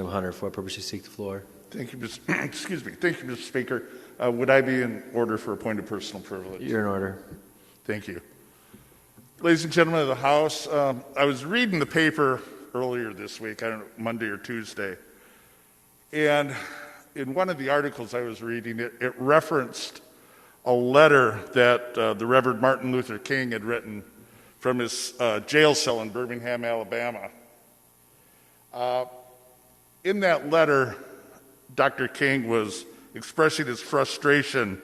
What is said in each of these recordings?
Hunter, for what purpose you seek the floor? Thank you, Mr. Excuse me. Thank you, Mr. Speaker. Would I be in order for a point of personal privilege? You're in order. Thank you. Ladies and gentlemen of the House, I was reading the paper earlier this week, I don't know, Monday or Tuesday, and in one of the articles I was reading, it referenced a letter that the Reverend Martin Luther King had written from his jail cell in Birmingham, Alabama. In that letter, Dr. King was expressing his frustration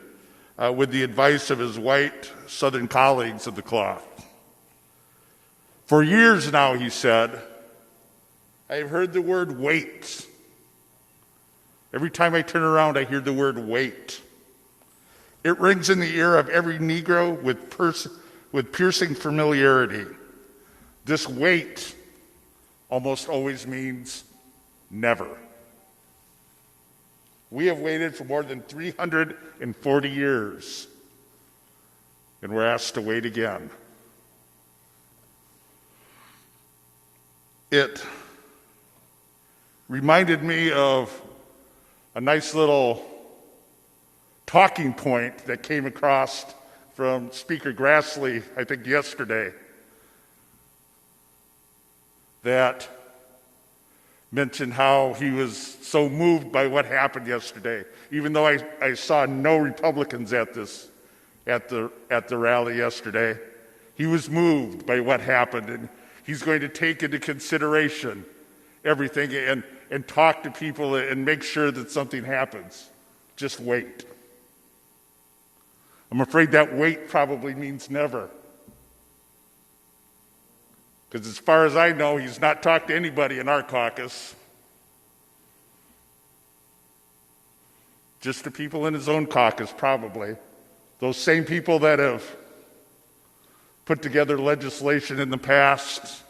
with the advice of his white Southern colleagues of the cloth. For years now, he said, I have heard the word wait. Every time I turn around, I hear the word wait. It rings in the ear of every Negro with piercing familiarity. This wait almost always means never. We have waited for more than 340 years, and we're asked to wait again. It reminded me of a nice little talking point that came across from Speaker Grassley, I think yesterday, that mentioned how he was so moved by what happened yesterday, even though I saw no Republicans at the rally yesterday. He was moved by what happened, and he's going to take into consideration everything and talk to people and make sure that something happens. Just wait. I'm afraid that wait probably means never. Because as far as I know, he's not talked to anybody in our caucus. Just to people in his own caucus, probably. Those same people that have put together legislation in the past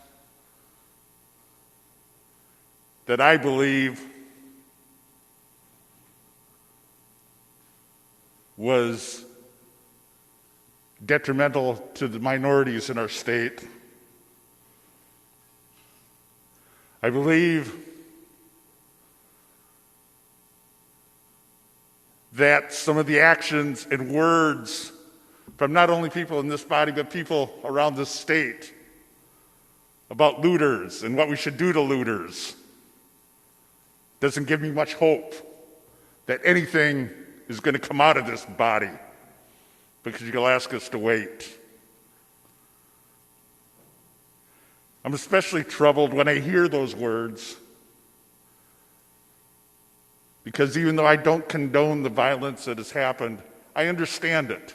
that I believe was detrimental to the minorities in our state. I believe that some of the actions and words from not only people in this body, but people around this state about looters and what we should do to looters doesn't give me much hope that anything is going to come out of this body, because you'll ask us to wait. I'm especially troubled when I hear those words, because even though I don't condone the violence that has happened, I understand it.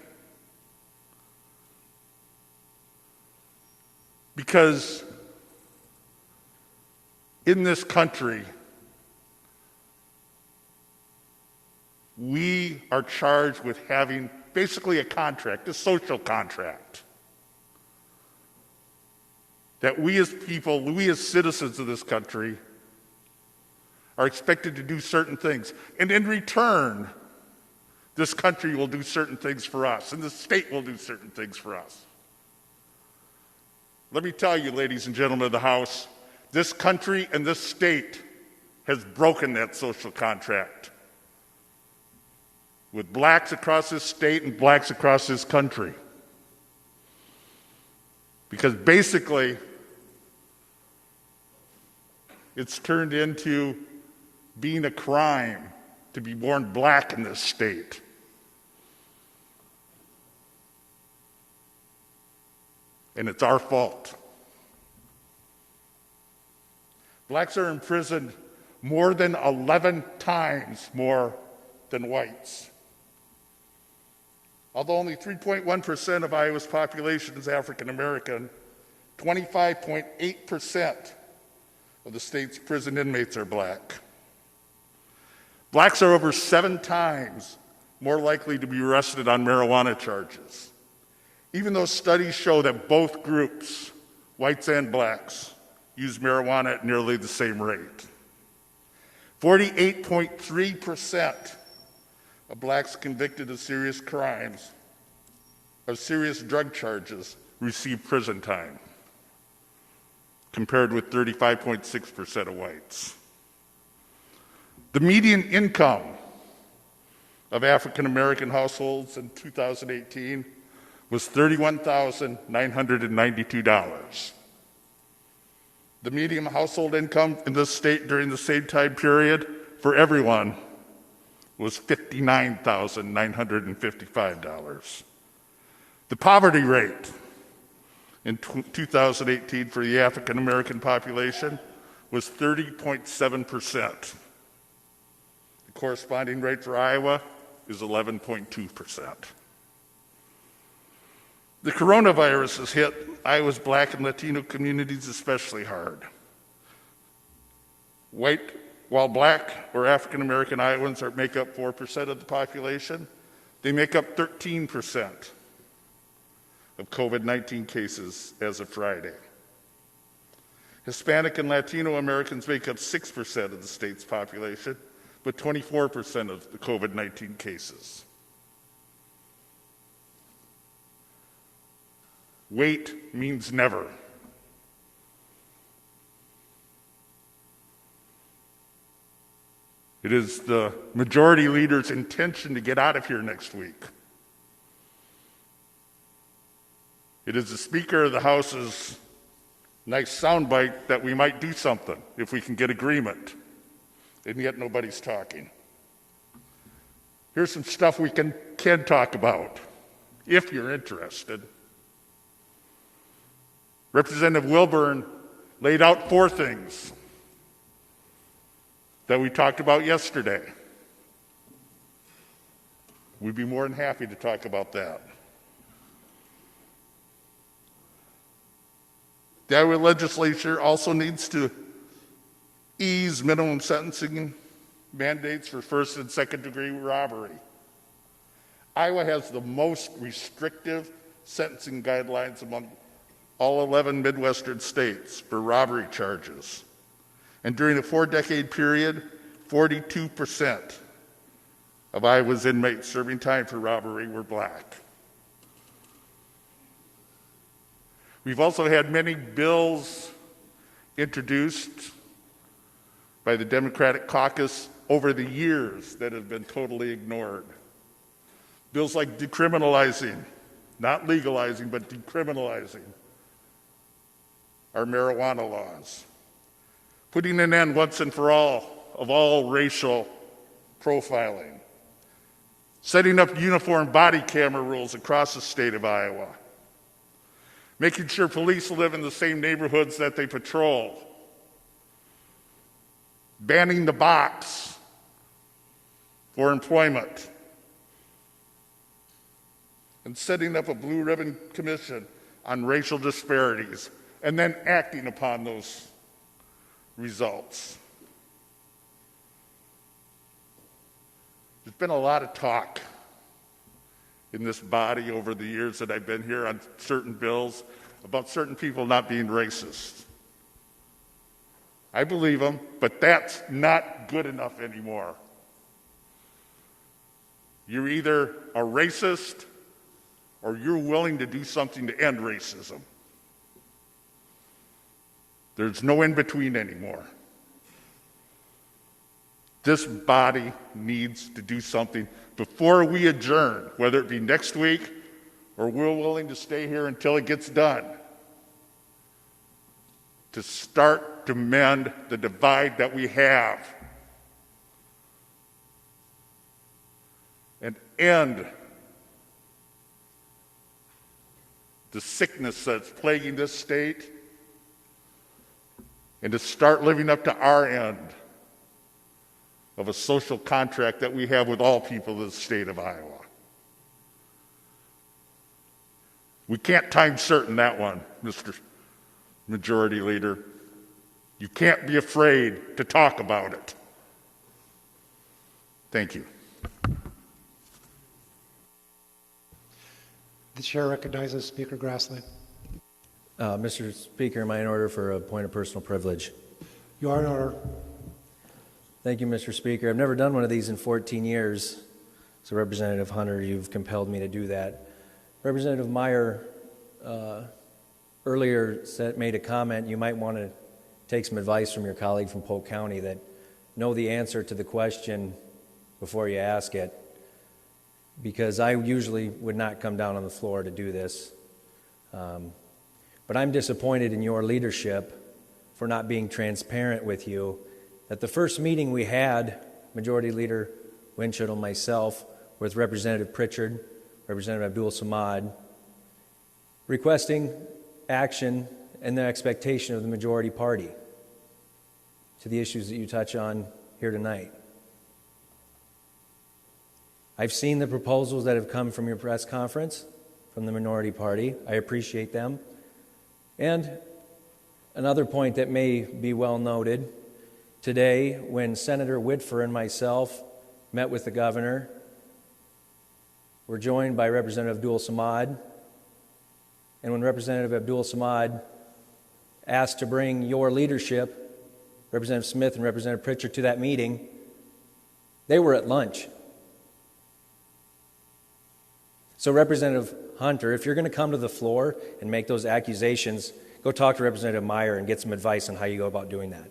Because in this country, we are charged with having basically a contract, a social contract, that we as people, we as citizens of this country, are expected to do certain things. And in return, this country will do certain things for us, and the state will do certain things for us. Let me tell you, ladies and gentlemen of the House, this country and this state has broken that social contract with blacks across this state and blacks across this country. Because basically, it's turned into being a crime to be born black in this state. And it's our fault. Blacks are imprisoned more than 11 times more than whites. Although only 3.1% of Iowa's population is African American, 25.8% of the state's prison inmates are black. Blacks are over 7 times more likely to be arrested on marijuana charges, even though studies show that both groups, whites and blacks, use marijuana at nearly the same rate. 48.3% of blacks convicted of serious crimes, of serious drug charges, receive prison time, compared with 35.6% of whites. The median income of African American households in 2018 was $31,992. The median household income in this state during the same time period for everyone was $59,955. The poverty rate in 2018 for the African American population was 30.7%. The corresponding rate for Iowa is 11.2%. The coronavirus has hit Iowa's Black and Latino communities especially hard. While Black or African American Iowans make up 4% of the population, they make up 13% of COVID-19 cases as of Friday. Hispanic and Latino Americans make up 6% of the state's population, but 24% of the COVID-19 cases. Wait means never. It is the majority leader's intention to get out of here next week. It is the Speaker of the House's nice soundbite that we might do something if we can get agreement, and yet nobody's talking. Here's some stuff we can talk about, if you're interested. Representative Wilburn laid out 4 things that we talked about yesterday. We'd be more than happy to talk about that. The Iowa legislature also needs to ease minimum sentencing mandates for first and second degree robbery. Iowa has the most restrictive sentencing guidelines among all 11 Midwestern states for robbery charges. And during a 4-decade period, 42% of Iowa's inmates serving time for robbery were Black. We've also had many bills introduced by the Democratic caucus over the years that have been totally ignored. Bills like decriminalizing, not legalizing, but decriminalizing our marijuana laws. Putting an end once and for all of all racial profiling. Setting up uniform body camera rules across the state of Iowa. Making sure police live in the same neighborhoods that they patrol. Banning the box for employment. And setting up a blue ribbon commission on racial disparities, and then acting upon those results. There's been a lot of talk in this body over the years that I've been here on certain bills about certain people not being racist. I believe them, but that's not good enough anymore. You're either a racist or you're willing to do something to end racism. There's no in between anymore. This body needs to do something before we adjourn, whether it be next week or we're willing to stay here until it gets done, to start to mend the divide that we have and end the sickness that's plaguing this state, and to start living up to our end of a social contract that we have with all people in the state of Iowa. We can't time certain that one, Mr. Majority Leader. You can't be afraid to talk about it. Thank you. The chair recognizes Speaker Grassley. Mr. Speaker, am I in order for a point of personal privilege? You are in order. Thank you, Mr. Speaker. I've never done one of these in 14 years. So, Representative Hunter, you've compelled me to do that. Representative Meyer earlier made a comment. You might want to take some advice from your colleague from Polk County that know the answer to the question before you ask it, because I usually would not come down on the floor to do this. But I'm disappointed in your leadership for not being transparent with you. At the first meeting we had, Majority Leader Winchell and myself, with Representative Pritchard, Representative Abdul Samad, requesting action and the expectation of the majority party to the issues that you touch on here tonight. I've seen the proposals that have come from your press conference from the minority party. I appreciate them. And another point that may be well noted, today when Senator Whitfer and myself met with the governor, we're joined by Representative Abdul Samad, and when Representative Abdul Samad asked to bring your leadership, Representative Smith and Representative Pritchard, to that meeting, they were at lunch. So Representative Hunter, if you're going to come to the floor and make those accusations, go talk to Representative Meyer and get some advice on how you go about doing that,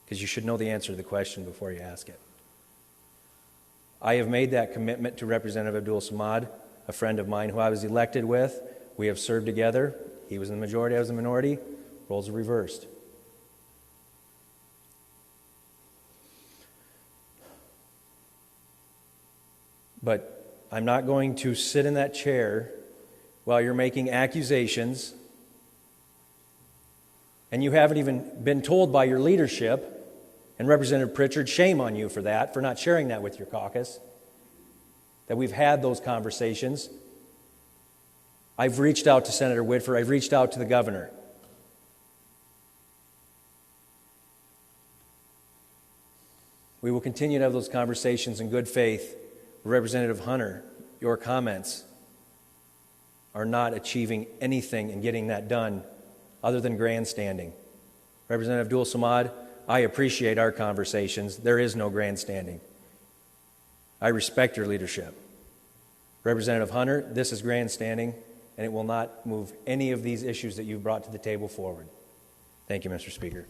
because you should know the answer to the question before you ask it. I have made that commitment to Representative Abdul Samad, a friend of mine who I was elected with. We have served together. He was in the majority, I was in the minority. Roles are reversed. But I'm not going to sit in that chair while you're making accusations and you haven't even been told by your leadership, and Representative Pritchard, shame on you for that, for not sharing that with your caucus, that we've had those conversations. I've reached out to Senator Whitfer. I've reached out to the governor. We will continue to have those conversations in good faith. Representative Hunter, your comments are not achieving anything in getting that done other than grandstanding. Representative Abdul Samad, I appreciate our conversations. There is no grandstanding. I respect your leadership. Representative Hunter, this is grandstanding, and it will not move any of these issues that you've brought to the table forward. Thank you, Mr. Speaker.